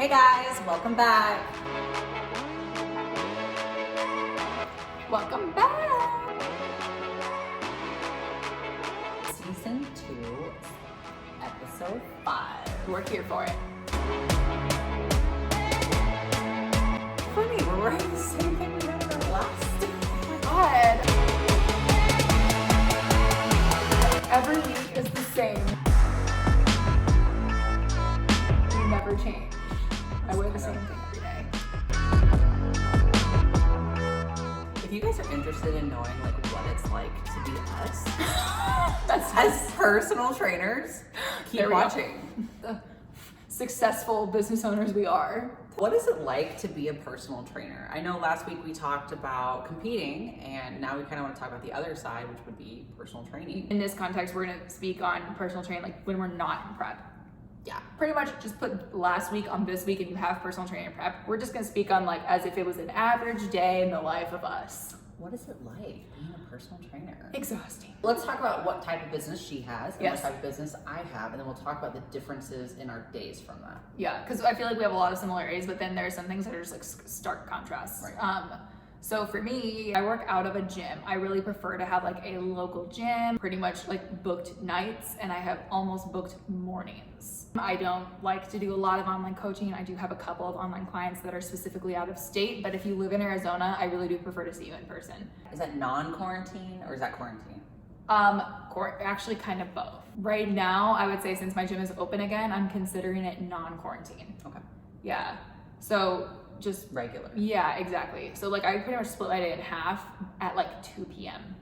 Hey guys, welcome back. Welcome back. Season 2, episode 5. We're here for it. Funny, we're wearing the same thing we did for last. Oh my god. Every week is the same. We never change. I wear the same thing every day. If you guys are interested in knowing like what it's like to be us That's as personal trainers, keep There we go. watching. the successful business owners we are. What is it like to be a personal trainer? I know last week we talked about competing, and now we kind of want to talk about the other side, which would be personal training. In this context, we're gonna speak on personal training like when we're not in prep. Yeah. Pretty much just put last week on this week and you have personal training prep. We're just gonna speak on like as if it was an average day in the life of us. What is it like being a personal trainer? Exhausting. Let's talk about what type of business she has and Yes. what type of business I have, and then we'll talk about the differences in our days from that. Yeah, because I feel like we have a lot of similarities, but then there's some things that are just like stark contrasts. Right. So for me, I work out of a gym. I really prefer to have like a local gym, pretty much like booked nights, and I have almost booked mornings. I don't like to do a lot of online coaching. I do have a couple of online clients that are specifically out of state, but if you live in Arizona, I really do prefer to see you in person. Is that non-quarantine or is that quarantine? Actually kind of both. Right now, I would say since my gym is open again, I'm considering it non-quarantine. Okay. Yeah. So just Regular. yeah, exactly. So like I pretty much split my day in half at like 2 p.m.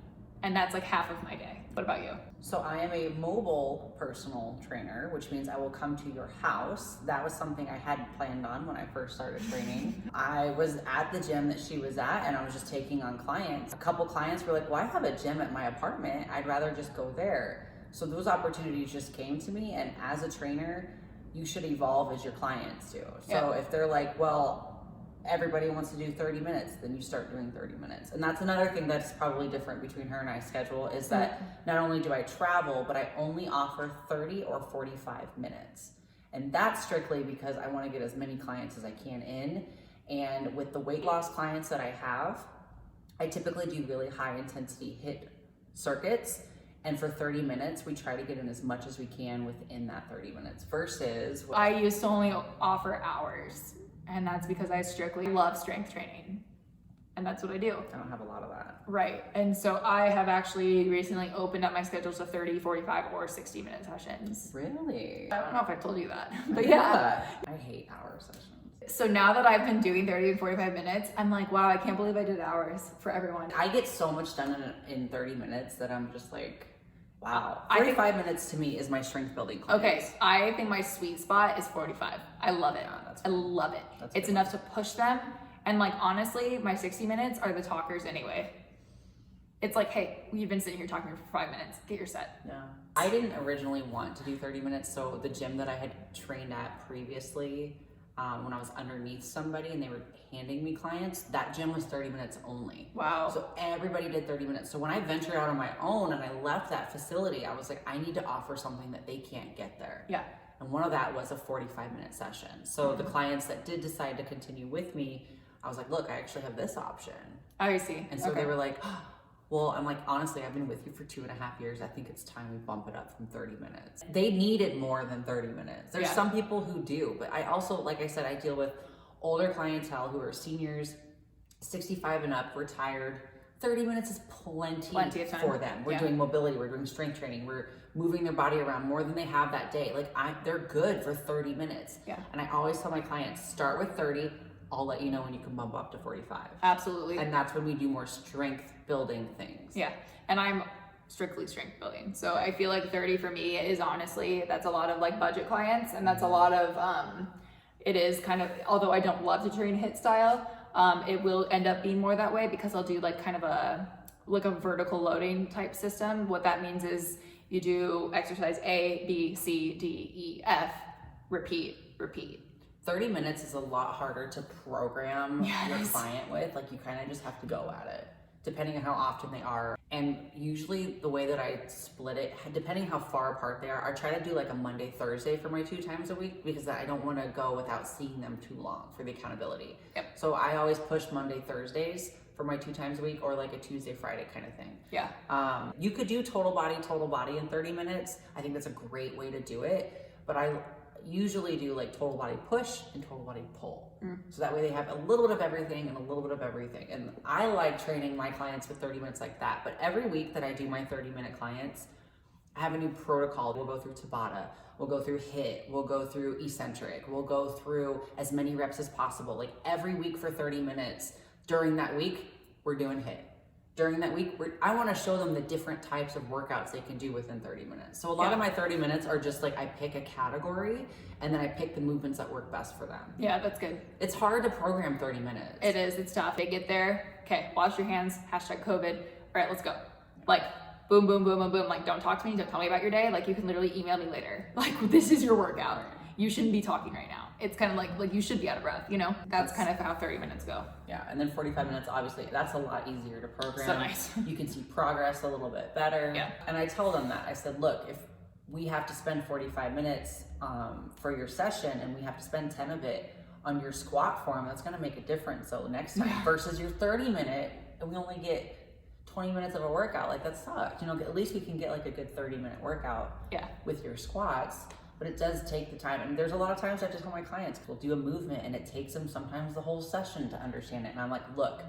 and that's like half of my day. What about you? So I am a mobile personal trainer, which means I will come to your house. That was something I had planned on when I first started training. I was at the gym that she was at and I was just taking on clients. A couple clients were like, well, I have a gym at my apartment. I'd rather just go there. So those opportunities just came to me, and as a trainer, you should evolve as your clients do. So if they're like, well, everybody wants to do 30 minutes, then you start doing 30 minutes. And that's another thing that's probably different between her and I's schedule is that not only do I travel, but I only offer 30 or 45 minutes. And that's strictly because I want to get as many clients as I can in. And with the weight loss clients that I have, I typically do really high intensity HIIT circuits. And for 30 minutes, we try to get in as much as we can within that 30 minutes versus I used to only offer hours, and that's because I strictly love strength training. And that's what I do. I don't have a lot of that. Right. And so I have actually recently opened up my schedule to 30, 45, or 60-minute sessions. Really? I don't know if I told you that, but yeah. I hate hour sessions. So now that I've been doing 30 and 45 minutes, I'm like, wow, I can't believe I did hours for everyone. I get so much done in 30 minutes that I'm just like, wow. I think- 45 minutes to me is my strength building class. Okay, I think my sweet spot is 45. I love it. Yeah, that's I love it. That's It's good. enough to push them. And like, honestly, my 60 minutes are the talkers anyway. It's like, hey, you've been sitting here talking for 5 minutes. Get your set. Yeah. I didn't originally want to do 30 minutes. So the gym that I had trained at previously, when I was underneath somebody and they were handing me clients, that gym was 30 minutes only. Wow. So everybody did 30 minutes. So when I ventured out on my own and I left that facility, I was like, I need to offer something that they can't get there. Yeah. And one of that was a 45-minute session. So the clients that did decide to continue with me, I was like, look, I actually have this option. I see. And so Okay. they were like, well, I'm like, honestly, I've been with you for 2.5 years. I think it's time we bump it up from 30 minutes. They needed more than 30 minutes. There's Yeah. some people who do, but I also, like I said, I deal with older clientele who are seniors, 65 and up, retired. 30 minutes is plenty of time. for them. We're Yeah. doing mobility, we're doing strength training, we're moving their body around more than they have that day. Like they're good for 30 minutes. Yeah. And I always tell my clients, start with 30. I'll let you know when you can bump up to 45. Absolutely. And that's when we do more strength building things. Yeah. And I'm strictly strength building. So I feel like 30 for me is honestly, that's a lot of like budget clients. And that's a lot of, it is kind of, although I don't love to train HIIT style, it will end up being more that way because I'll do like kind of a vertical loading type system. What that means is you do exercise A, B, C, D, E, F, repeat. 30 minutes is a lot harder to program Yeah, it your is. client with. Like you kind of just have to go at it. depending on how often they are. And usually the way that I split it, depending how far apart they are, I try to do like a Monday, Thursday for my 2 times a week, because I don't want to go without seeing them too long for the accountability. Yep. So I always push Monday, Thursdays for my 2 times a week, or like a Tuesday, Friday kind of thing. Yeah. You could do total body in 30 minutes. I think that's a great way to do it. But I usually do like total body push and total body pull. So that way they have a little bit of everything and a little bit of everything. And I like training my clients with 30 minutes like that. But every week that I do my 30-minute clients, I have a new protocol. We'll go through Tabata, we'll go through HIIT, we'll go through eccentric, we'll go through as many reps as possible. Like every week for 30 minutes. During that week, we're doing HIIT. During that week, I want to show them the different types of workouts they can do within 30 minutes. So a lot of my 30 minutes are just like I pick a category and then I pick the movements that work best for them. Yeah, that's good. It's hard to program 30 minutes. It is, it's tough. They get there, okay, wash your hands, #COVID. All right, let's go. Like, boom, boom, boom, boom, boom. Like, don't talk to me, don't tell me about your day. Like, you can literally email me later. Like, this is your workout. You shouldn't be talking right now. It's kind of like you should be out of breath, you know? That's kind of how 30 minutes go. Yeah, and then 45 minutes, obviously, that's a lot easier to program. So nice. You can see progress a little bit better. Yeah. And I tell them that. I said, look, if we have to spend 45 minutes for your session and we have to spend 10 of it on your squat form, that's gonna make a difference. So next time versus your 30-minute, and we only get 20 minutes of a workout, like that sucks. You know, at least we can get like a good 30-minute workout with your squats. But it does take the time. And there's a lot of times I just tell my clients, we'll do a movement and it takes them sometimes the whole session to understand it. And I'm like, look,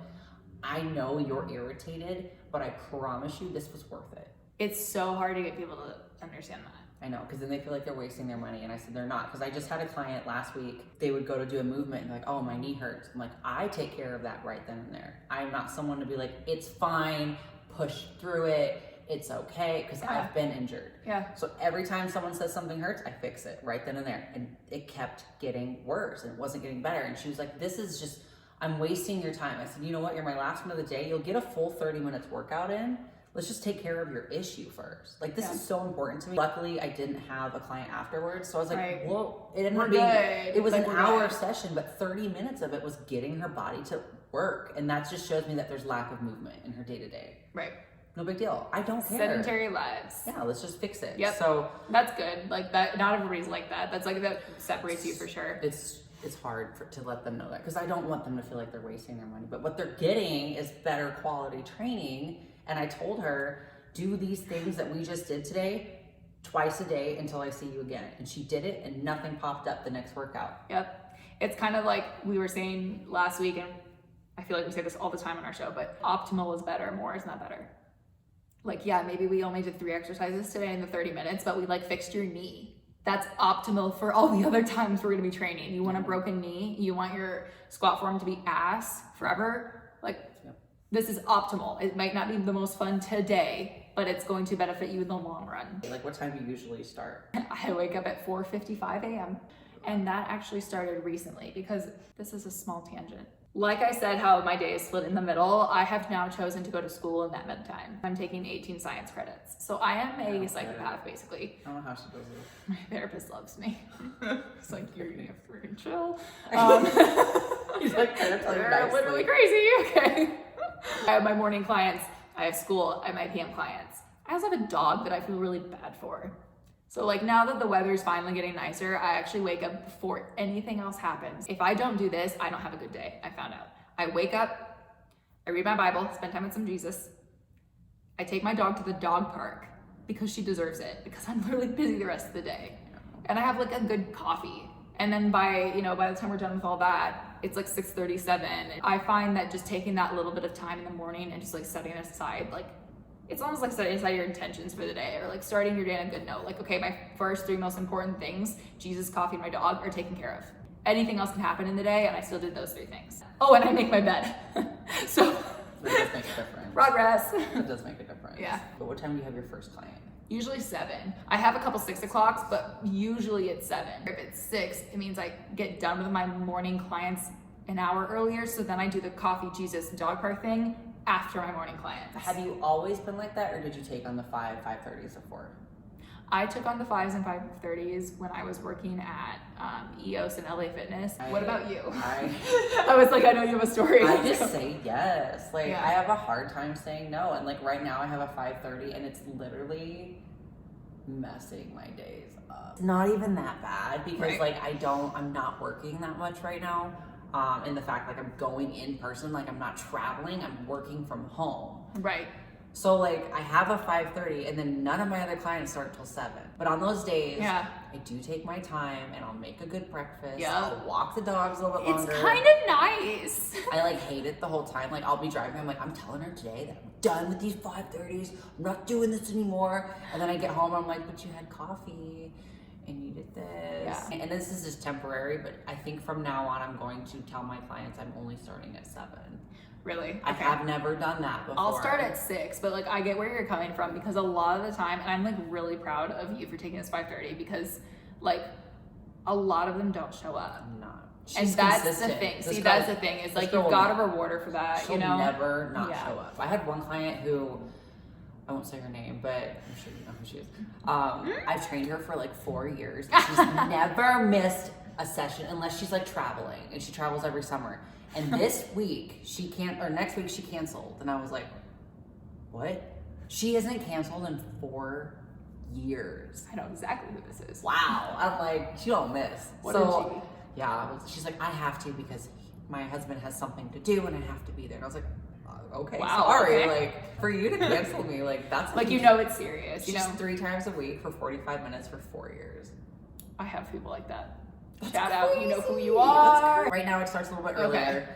I know you're irritated, but I promise you this was worth it. It's so hard to get people to understand that. I know, because then they feel like they're wasting their money. And I said, they're not. Because I just had a client last week, they would go to do a movement and like, oh, my knee hurts. I'm like, I take care of that right then and there. I'm not someone to be like, it's fine, push through it. It's okay, because I've been injured. Yeah. So every time someone says something hurts, I fix it right then and there. And it kept getting worse and it wasn't getting better. And she was like, this is just, I'm wasting your time. I said, you know what? You're my last one of the day. You'll get a full 30 minutes workout in. Let's just take care of your issue first. Like, this is so important to me. Luckily, I didn't have a client afterwards. So I was like, well, it ended up being, it was like an hour session, but 30 minutes of it was getting her body to work. And that just shows me that there's lack of movement in her day-to-day. Right. No big deal. I don't care. Sedentary lives. Yeah, let's just fix it. Yep. So that's good. Like that, not everybody's like that. That's like, that separates you for sure. It's hard to let them know that, because I don't want them to feel like they're wasting their money. But what they're getting is better quality training. And I told her, do these things that we just did today twice a day until I see you again. And she did it and nothing popped up the next workout. Yep. It's kind of like we were saying last week, and I feel like we say this all the time on our show, but optimal is better, more is not better. Like, yeah, maybe we only did 3 exercises today in the 30 minutes, but we like fixed your knee. That's optimal for all the other times we're gonna be training. You want a broken knee, you want your squat form to be ass forever. Like, this is optimal. It might not be the most fun today, but it's going to benefit you in the long run. Like, what time do you usually start? I wake up at 4:55 a.m. And that actually started recently, because this is a small tangent. Like I said, how my day is split in the middle, I have now chosen to go to school in that midtime. I'm taking 18 science credits. So I am a psychopath, basically. I don't know how she does it. My therapist loves me. It's like, you're gonna have to freaking chill. He's like, they're literally crazy, okay. I have my morning clients, I have school, I have my PM clients. I also have a dog that I feel really bad for. So like, now that the weather's finally getting nicer, I actually wake up before anything else happens. If I don't do this, I don't have a good day, I found out. I wake up, I read my Bible, spend time with some Jesus. I take my dog to the dog park because she deserves it, because I'm literally busy the rest of the day. And I have like a good coffee. And then by the time we're done with all that, it's like 6:37. I find that just taking that little bit of time in the morning and just like setting it aside, like, it's almost like setting aside your intentions for the day, or like starting your day on a good note. Like, okay, my first 3 most important things, Jesus, coffee, and my dog, are taken care of. Anything else can happen in the day, and I still did those 3 things. Oh, and I make my bed. So that does make a difference. Progress. That does make a difference. Yeah. But what time do you have your first client? Usually 7. I have a couple 6 o'clocks, but usually it's 7. If it's 6, it means I get done with my morning clients an hour earlier, so then I do the coffee, Jesus, dog park thing after my morning clients. Have you always been like that, or did you take on the 5:30s before? I took on the 5s and 5:30s when I was working at EOS and LA Fitness. What about you? I was like, I know you have a story. I just say yes. Like, Yeah. I have a hard time saying no. And like right now I have a 5:30 and it's literally messing my days up. It's not even that bad because like I'm not working that much right now. And the fact like I'm going in person, like I'm not traveling, I'm working from home. Right. So like I have a 5:30 and then none of my other clients start till 7. But on those days, I do take my time and I'll make a good breakfast. Yeah. I'll walk the dogs a little bit longer. It's kind of nice. I like hate it the whole time. Like I'll be driving, I'm like, I'm telling her today that I'm done with these 5:30s. I'm not doing this anymore. And then I get home, I'm like, but you had coffee and you did this. Yeah. And this is just temporary, but I think from now on, I'm going to tell my clients I'm only starting at 7. Really? I have never done that before. I'll start at 6, but like I get where you're coming from because a lot of the time, and I'm like really proud of you for taking this 5:30 because like a lot of them don't show up. I'm not. And She's that's consistent. the thing. This See, girl- that's the thing. Is like this girl you've got to will- reward her for that. She'll You know, never not show up. I had one client who, I won't say her name, but I'm sure you know who she is. I've trained her for like 4 years. She's never missed a session unless she's like traveling, and she travels every summer. And this week next week she canceled, and I was like, what? She hasn't canceled in 4 years. I know exactly who this is. Wow. I'm like, she don't miss. What did she? Yeah, she's like, I have to because my husband has something to do and I have to be there. And I was like, okay, Wow, sorry. okay. Like, for you to cancel me, like, that's Like, you know it's serious, you She's know? 3 times a week for 45 minutes for 4 years. I have people like that. That's Shout out, you know who crazy. you That's are. crazy. Right now it starts a little bit Okay. earlier.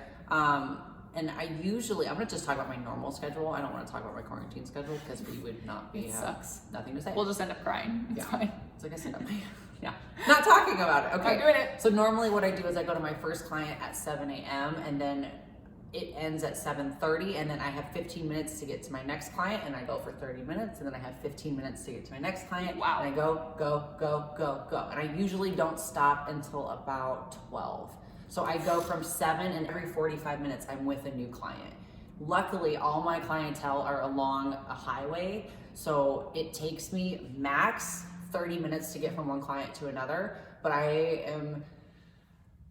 And I usually, I'm gonna just talk about my normal schedule. I don't want to talk about my quarantine schedule because we would not be, It sucks. nothing to say. We'll just end up crying. It's fine. It's like I said, yeah, not talking about it. Okay. Not doing it. So normally what I do is I go to my first client at 7 a.m. and then it ends at 7:30, and then I have 15 minutes to get to my next client, and I go for 30 minutes, and then I have 15 minutes to get to my next client. Wow. And I go. And I usually don't stop until about 12. So I go from 7, and every 45 minutes I'm with a new client. Luckily, all my clientele are along a highway, so it takes me max 30 minutes to get from one client to another, but I am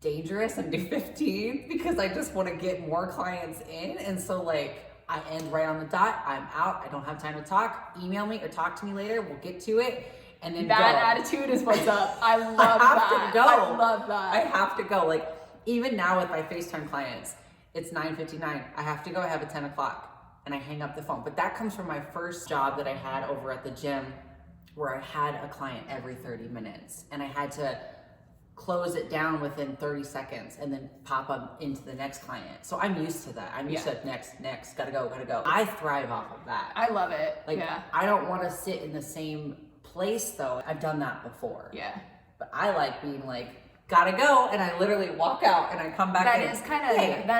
dangerous and do 15 because I just want to get more clients in. And so like I end right on the dot, I'm out, I don't have time to talk, email me or talk to me later, we'll get to it. And then That attitude is what's up. I love I have that. to go. I love that. I have to go. Like even now with my FaceTime clients, it's 9:59. I have to go. I have a 10 o'clock and I hang up the phone. But that comes from my first job that I had over at the gym where I had a client every 30 minutes and I had to close it down within 30 seconds and then pop up into the next client. So I'm used to that. I'm used to next, gotta go. I thrive off of that. I love it. Like yeah. I don't want to sit in the same place though. I've done that before. Yeah. But I like being like, gotta go, and I literally walk out and I come back in. That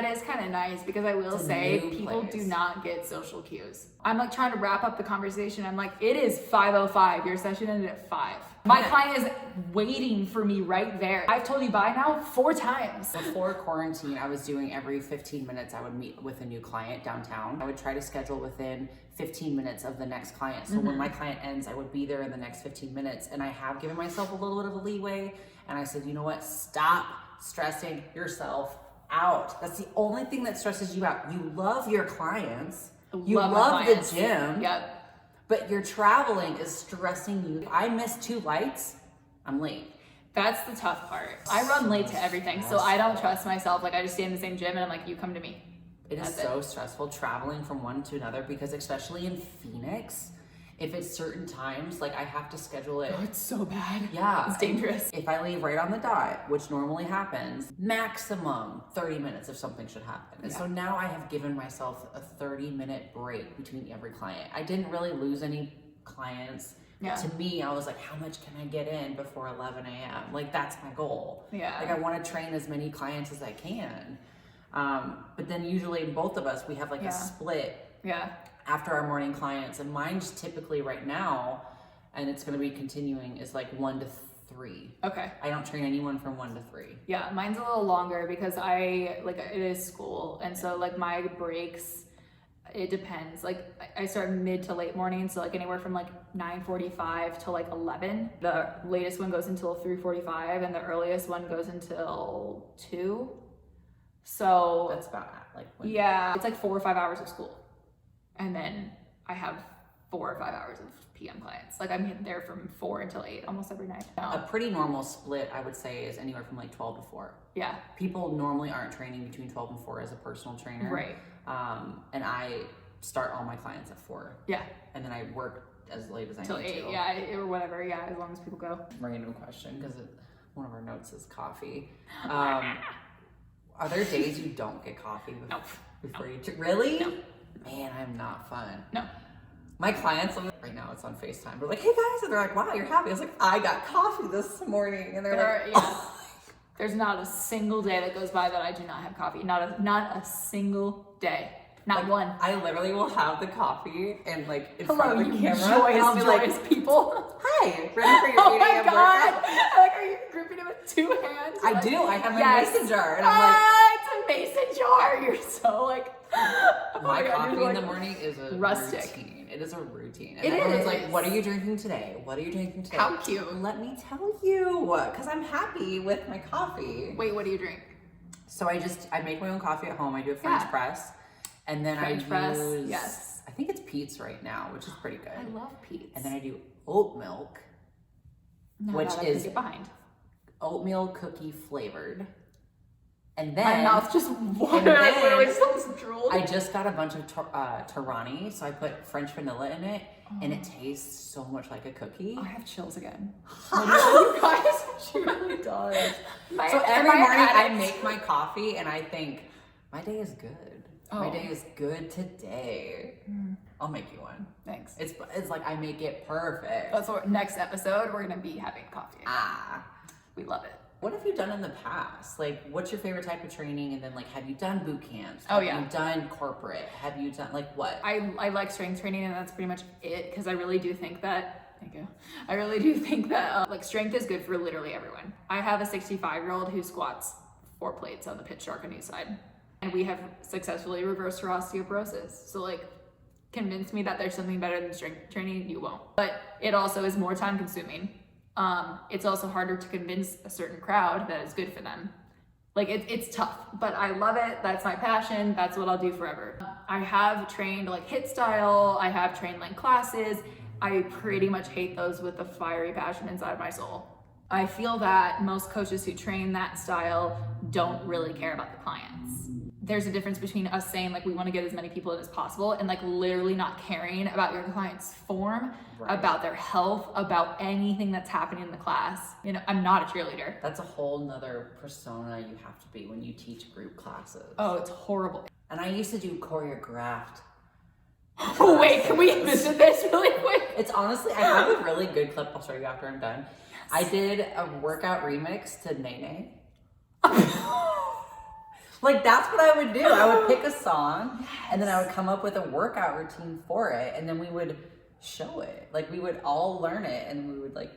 is kind of nice because I will It's a say new people place. do not get social cues. I'm like trying to wrap up the conversation. I'm like, it is 5:05. Your session ended at 5. My client is waiting for me right there. I've told you bye now 4 times. Before quarantine, I was doing every 15 minutes I would meet with a new client downtown. I would try to schedule within 15 minutes of the next client. So when my client ends, I would be there in the next 15 minutes. And I have given myself a little bit of a leeway. And I said, you know what? Stop stressing yourself out. That's the only thing that stresses you out. You love your clients. You Love my love the clients. gym. Yep. But your traveling is stressing you. If I miss 2 lights, I'm late. That's the tough part. I run late to everything, so I don't trust myself. Like I just stay in the same gym and I'm like, you come to me. It is so stressful traveling from one to another because especially in Phoenix, if it's certain times, like I have to schedule it. Oh, it's so bad. Yeah. It's dangerous. If I leave right on the dot, which normally happens, maximum 30 minutes if something should happen. And so now I have given myself a 30-minute break between every client. I didn't really lose any clients. Yeah. To me, I was like, how much can I get in before 11 a.m.? Like that's my goal. Yeah. Like I want to train as many clients as I can. But then usually both of us, we have like a split Yeah. after our morning clients, and mine's typically right now, and it's going to be continuing, is like 1 to 3. Okay. I don't train anyone from 1 to 3. Yeah, mine's a little longer because it is school, and so like my breaks, it depends. Like I start mid to late morning, so like anywhere from like 9:45 to like 11. The latest one goes until 3:45, and the earliest one goes until 2. So That's about like when yeah, it's like 4 or 5 hours of school, and then I have 4 or 5 hours of PM clients. Like I'm there from 4 until 8 almost every night. a pretty normal split, I would say, is anywhere from like 12 to 4. Yeah. People normally aren't training between 12 and 4 as a personal trainer. Right. And I start all my clients at 4. Yeah. And then I work as late as I Till need 8, to. yeah, or whatever, yeah, as long as people go. Random question, because one of our notes is coffee. Are there days you don't get coffee before you really? No. Man, I'm not fun. No. My clients, right now it's on FaceTime, they're like, hey guys, and they're like, wow, you're happy. I was like, I got coffee this morning. And they're like, oh. There's not a single day that goes by that I do not have coffee. Not a single day. Not one. I literally will have the coffee and like in Hello, front of the you camera. And I'll be joyous like, people. hi, ready for your Oh 8 my a.m. god! workout? I like, are you gripping it with 2 hands? I Like, do. I have my yes. mason jar, and I'm like, it's a mason jar. You're so like. Oh my God, coffee you're in the like morning is a rustic. routine. It is a routine. And It everyone's is. like, what are you drinking today? What are you drinking today? How cute. Let me tell you, because I'm happy with my coffee. Wait, what do you drink? So I make my own coffee at home. I do a French press, and then French I press, use, yes. I think it's Pete's right now, which is pretty good. I love Pete's. And then I do oat milk, No, which that I is can get behind. oatmeal cookie flavored. And then My mouth just watered. then I literally just almost drooled. I just got a bunch of Torani, so I put French vanilla in it, and it tastes so much like a cookie. I have chills again. You guys, she really does. So every morning I make my coffee, and I think, my day is good. My day is good today. I'll make you one. Thanks. It's like I make it perfect. That's what next episode we're gonna be having coffee. We love it. What have you done in the past? Like, what's your favorite type of training? And then, like, have you done boot camps? Oh, yeah. Have you done corporate? Have you done, like, what? I like strength training, and that's pretty much it, because I really do think that, thank you. I really do think that, like, strength is good for literally everyone. I have a 65-year-old who squats 4 plates on the pitch shark knee side, and we have successfully reversed her osteoporosis. So, like, convince me that there's something better than strength training, you won't. But it also is more time consuming. It's also harder to convince a certain crowd that it's good for them. Like it's tough, but I love it. That's my passion. That's what I'll do forever. I have trained like HIIT style. I have trained like classes. I pretty much hate those with a fiery passion inside my soul. I feel that most coaches who train that style don't really care about the clients. There's a difference between us saying like we want to get as many people in as possible and like literally not caring about your client's form, about their health, about anything that's happening in the class. You know, I'm not a cheerleader. That's a whole nother persona you have to be when you teach group classes. Oh, it's horrible. And I used to do choreographed. Oh, wait, can we visit this really quick? It's honestly, I have a really good clip. I'll show you after I'm done. Yes. I did a workout remix to Nene. Like, that's what I would do. I would pick a song, and then I would come up with a workout routine for it, and then we would show it. Like, we would all learn it, and we would, like,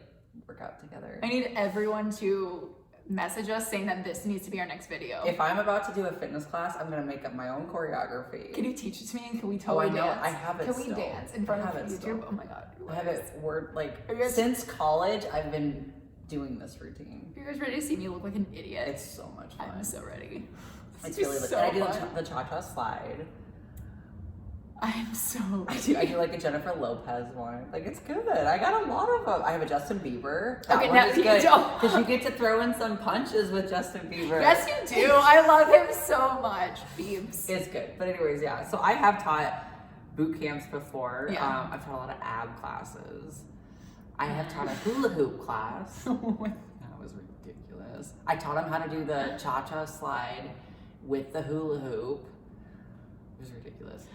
work out together. I need everyone to message us saying that this needs to be our next video. If I'm about to do a fitness class, I'm going to make up my own choreography. Can you teach it to me, and can we totally dance? I have it Can still. we dance in front of YouTube? Still. Oh my God. I have it since college, I've been doing this routine. Are you guys ready to see me look like an idiot? It's so much fun. I'm so ready. It's really so I do fun. the cha-cha slide. I'm so ready. I do like a Jennifer Lopez one. Like, it's good. I got a lot of them. I have a Justin Bieber. That okay, one now is you good don't. because you get to throw in some punches with Justin Bieber. Yes, you do. I love him so much. Biebs. It's good. But anyways, yeah. So I have taught boot camps before. Yeah. I've taught a lot of ab classes. I have taught a hula hoop class. That was ridiculous. I taught him how to do the cha-cha slide with the hula hoop. It was ridiculous.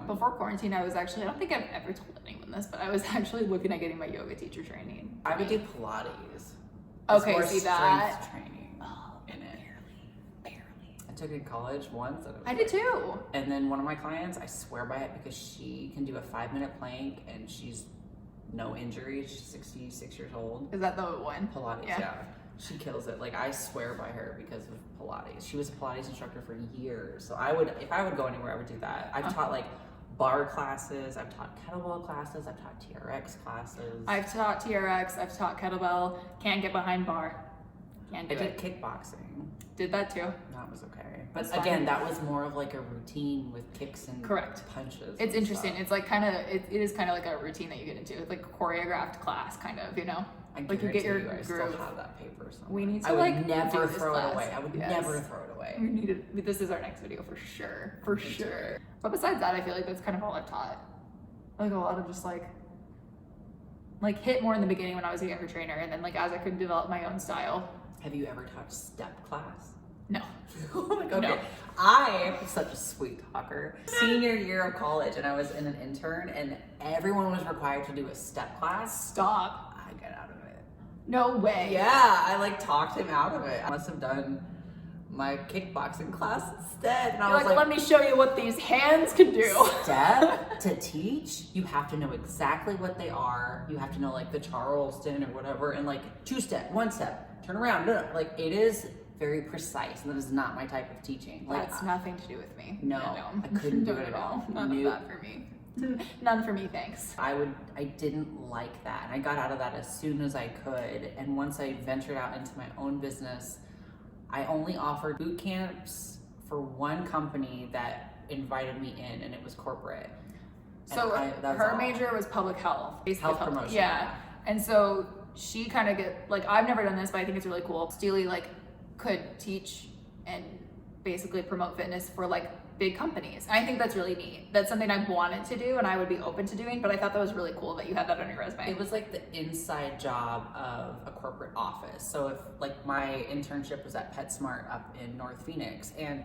Before quarantine, I don't think I've ever told anyone this, but I was actually looking at getting my yoga teacher training. I would do Pilates. Okay, see that. Strength training in it. Barely. I took it in college once. And I did too. And then one of my clients, I swear by it because she can do a 5-minute plank and she's no injuries. She's 66 years old. Is that the one? Pilates, yeah. She kills it. Like, I swear by her because of Pilates. She was a Pilates instructor for years. So if I would go anywhere, I would do that. I've taught like bar classes, I've taught kettlebell classes, I've taught TRX classes. I've taught TRX, I've taught kettlebell, can't get behind bar. Can't do I did it. Kickboxing. Did that too. That was okay. That's But fine. again, that was more of like a routine with kicks and Correct. punches. It's and interesting. stuff. It's like kind of, it is kind of like a routine that you get into. It's like a choreographed class, kind of, you know? I Like you get your guarantee I groove. still have that paper somewhere. We need to I would like never do this throw class. it away. I would Yes. never throw it away. We need to, this is our next video for sure. For Me too. sure. But besides that, I feel like that's kind of all I've taught. Like a lot of just like hit more in the beginning when I was a younger trainer, and then like as I could develop my own style. Have you ever taught step class? No. Like, okay. No. I am such a sweet talker. Senior year of college, and I was in an intern, and everyone was required to do a step class. Stop. I got out of it. No way. Yeah, I like talked him out of it. I must have done my kickboxing class instead. And I You're was like, let me show you what these hands can do. step to teach, you have to know exactly what they are. You have to know like the Charleston or whatever, and like 2-step, 1-step, turn around. No, like it is very precise, and that is not my type of teaching. Like That's nothing to do with me. No, I couldn't do Not it at all. None Nope. of that for me. None for me, thanks. I didn't like that, and I got out of that as soon as I could. And once I ventured out into my own business, I only offered boot camps for one company that invited me in, and it was corporate. So that was her all. major was public health. Basically Health promotion, Yeah. yeah. And so she kind of I've never done this, but I think it's really cool. Steely like could teach and basically promote fitness for like big companies. I think that's really neat. That's something I wanted to do and I would be open to doing, but I thought that was really cool that you had that on your resume. It was like the inside job of a corporate office. So if like my internship was at PetSmart up in North Phoenix, and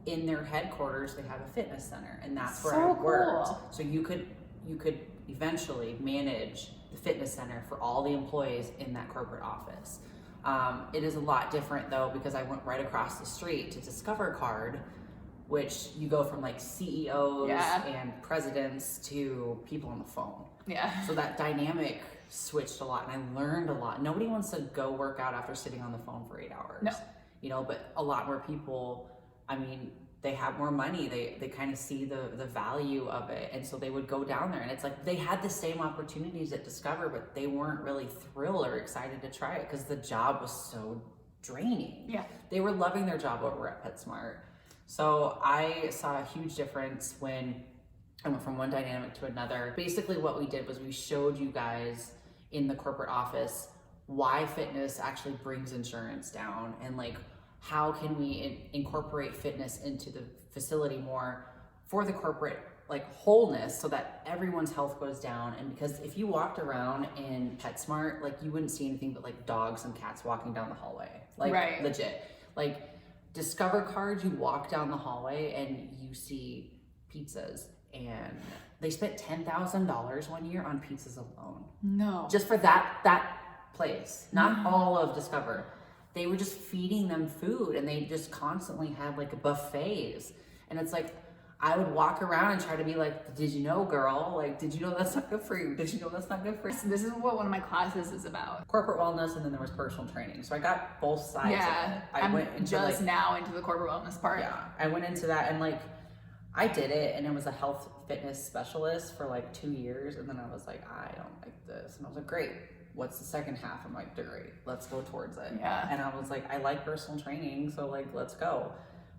in their headquarters they have a fitness center, and that's where So I worked. cool. So you could eventually manage the fitness center for all the employees in that corporate office. It is a lot different though, because I went right across the street to Discover Card, which you go from like CEOs Yeah. and presidents to people on the phone. Yeah. So that dynamic switched a lot, and I learned a lot. Nobody wants to go work out after sitting on the phone for 8 hours. No. You know, but a lot more people, I mean, they have more money. They kind of see the value of it. And so they would go down there, and it's like they had the same opportunities at Discover, but they weren't really thrilled or excited to try it because the job was so draining. Yeah. They were loving their job over at PetSmart. So I saw a huge difference when I went from one dynamic to another. Basically what we did was we showed you guys in the corporate office why fitness actually brings insurance down, and like how can we incorporate fitness into the facility more for the corporate like wholeness, so that everyone's health goes down. And because if you walked around in PetSmart, like you wouldn't see anything but like dogs and cats walking down the hallway, like Right. legit. Like Discover Cards, you walk down the hallway and you see pizzas, and they spent $10,000 one year on pizzas alone, No. just for that place. Not all of Discover. They were just feeding them food, and they just constantly had like buffets. And it's like, I would walk around and try to be like, did you know, girl? Like, did you know that's not good for you? Did you know that's not good for you? This is what one of my classes is about. Corporate wellness, and then there was personal training. So I got both sides of Yeah. it. I I'm went into just like, now into the corporate wellness part. yeah, I went into that, and like I did it, and it was a health fitness specialist for like 2 years, and then I was like, I don't like this, and I was like, great, what's the second half of my degree? Let's go towards it. Yeah. And I was like, I like personal training, so like let's go.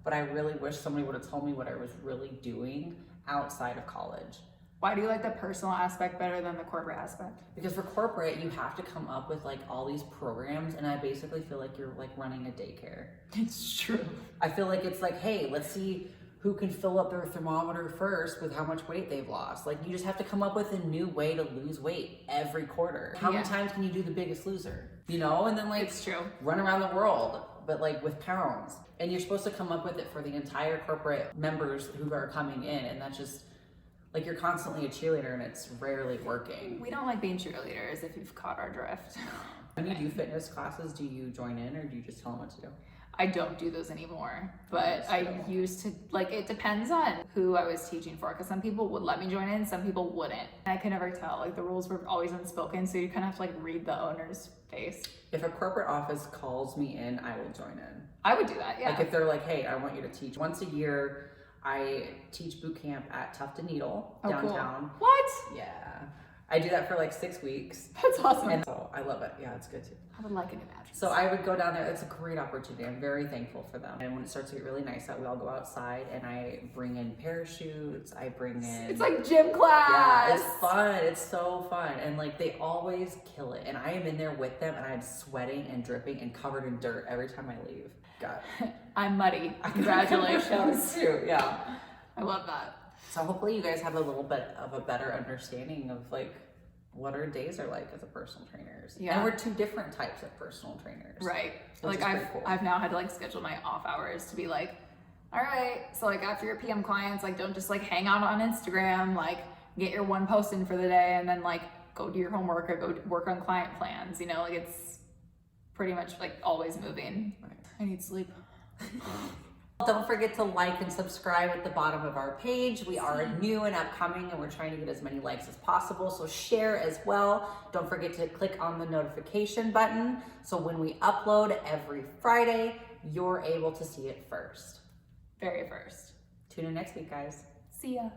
But I really wish somebody would have told me what I was really doing outside of college. Why do you like the personal aspect better than the corporate aspect? Because for corporate, you have to come up with like all these programs, and I basically feel like you're like running a daycare. It's true. I feel like it's like, hey, let's see who can fill up their thermometer first with how much weight they've lost. Like, you just have to come up with a new way to lose weight every quarter. How many Yeah. times can you do the Biggest Loser? You know, and then like It's true. run around the world, but like with pounds. And you're supposed to come up with it for the entire corporate members who are coming in, and that's just like you're constantly a cheerleader, and it's rarely working. We don't like being cheerleaders, if you've caught our drift. When you do fitness classes, do you join in, or do you just tell them what to do? I don't do those anymore, but That's I cool. used to, like, it depends on who I was teaching for, because some people would let me join in, some people wouldn't. I could never tell, like, the rules were always unspoken, so you kind of have to, like, read the owner's face. If a corporate office calls me in, I will join in. I would do that, yeah. Like if they're like, hey, I want you to teach once a year, I teach boot camp at Tuft and Needle Oh, downtown. Cool. What? Yeah. I do that for like 6 weeks. That's awesome. And so I love it. Yeah, it's good too. I would like a new mattress. So I would go down there. It's a great opportunity. I'm very thankful for them. And when it starts to get really nice out, we all go outside and I bring in parachutes. I bring in... It's like gym class. Yeah, it's fun. It's so fun. And like they always kill it. And I am in there with them and I'm sweating and dripping and covered in dirt every time I leave. God. I'm muddy. Congratulations. Too, yeah. I love that. So hopefully you guys have a little bit of a better understanding of like what our days are like as a personal trainers. Yeah. And we're two different types of personal trainers. Right. Which Like is pretty cool. I've now had to like schedule my off hours to be like, all right, so like after your PM clients, like don't just like hang out on Instagram, like get your one post in for the day and then like go do your homework or go work on client plans, you know, like it's pretty much like always moving. Right. I need sleep. Don't forget to like and subscribe at the bottom of our page. We are new and upcoming and we're trying to get as many likes as possible. So share as well. Don't forget to click on the notification button. So when we upload every Friday, you're able to see it first. Very first. Tune in next week, guys. See ya.